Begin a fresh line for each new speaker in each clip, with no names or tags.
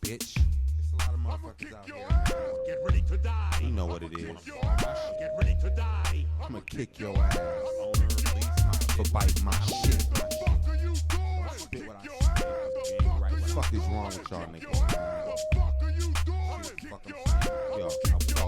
bitch. It's a lot of motherfuckers out here.
Get ready to die.
You know what it is.
Get ready to die.
I'ma kick your ass for biting my shit. Spit what I spit. What the fuck is wrong with y'all niggas? Yo,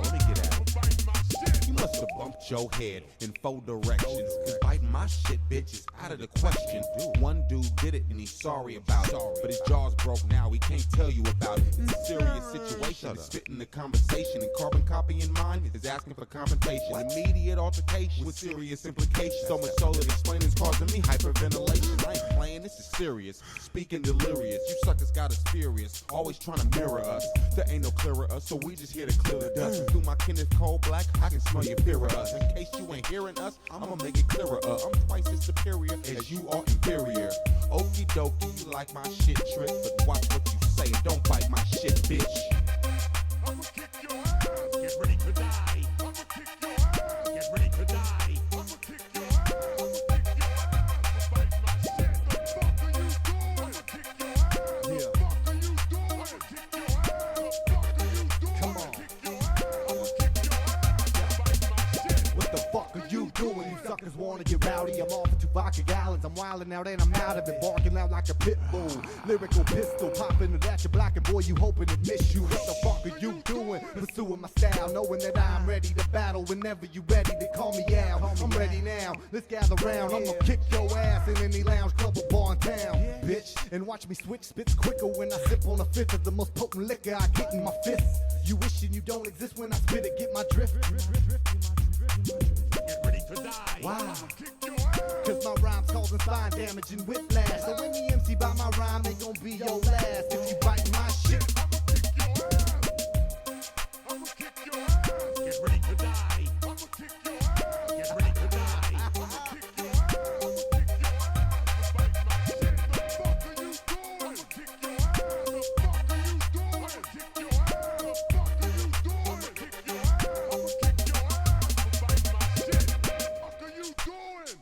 let me get at it. You must have bumped your head in 4 directions. Cause biting my shit, bitch, is out of the question. One dude did it and he's sorry about it. But his jaw's broke now, he can't tell you about it. It's a serious situation. It's spitting the conversation. And carbon copying mine is asking for compensation. Immediate altercation with serious implications. So much so that explaining's causing me hyperventilation. I ain't playing, this is serious. Speaking delirious. You suckers got us furious. Always trying to mirror us. There ain't no clearer us, so we just here to clear the dust. And through my Kenneth Cole Black, I can smell your fear of us. In case you ain't hearing us, I'ma make it clearer. I'm twice as superior as you are inferior. Okie dokie, you like my shit trick, but watch what you say and don't bite my shit, bitch.
I'ma kick your ass. Get ready to die. I'ma kick your ass. Get ready to die. I'ma kick your ass. I'ma kick your ass. Bite my shit. The fuck are you doing? I'ma kick your ass. The fuck are you doing? I'ma kick your ass. The fuck are you doing? Come on. I'ma kick your ass. Bite my shit.
What the fuck are you doing? You suckers wanna get rowdy. I'm off into vodka gallons. I'm wildin' out and I'm out of it. Barking out like a pit bull. Lyrical pistol popping it at your block, and boy, you hoping it miss you. What the fuck are you doing? Pursuing my style, knowing that I'm ready to battle. Whenever you ready to call me out, I'm ready now. Let's gather round. I'm gonna kick your ass in any lounge, club, or bar in town, bitch. And watch me switch spits quicker when I sip on a fifth of the most potent liquor I get in my fists. You wishing you don't exist when I spit it, get my drift.
Get ready to die.
Wow.
I'ma kick your ass.
Cause my rhymes causing spine damage and whiplash. So any MC by my rhyme, they gon' be your last. If you bite my shit,
I'ma kick your ass. I'ma kick your ass. Get ready to die. I'ma kick your ass. Get ready to die. I'ma kick your ass. I'ma kick your ass. Bite my shit. The fuck are you doing? I'ma kick your ass. The fuck are you doing? I'ma kick your ass. The fuck are you doing? I'ma kick your ass. I'ma kick your ass. Bite my shit. The fuck are you doing?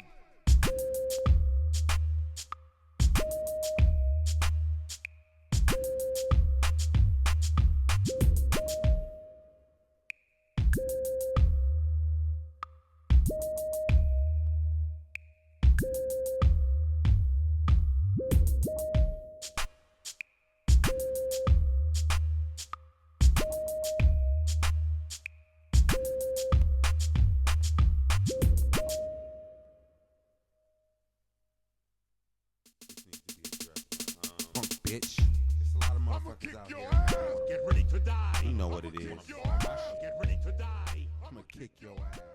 Punk bitch. It's a lot of motherfuckers out here.
Get ready to die.
You know what it is.
Get ready to die.
I'ma kick your ass.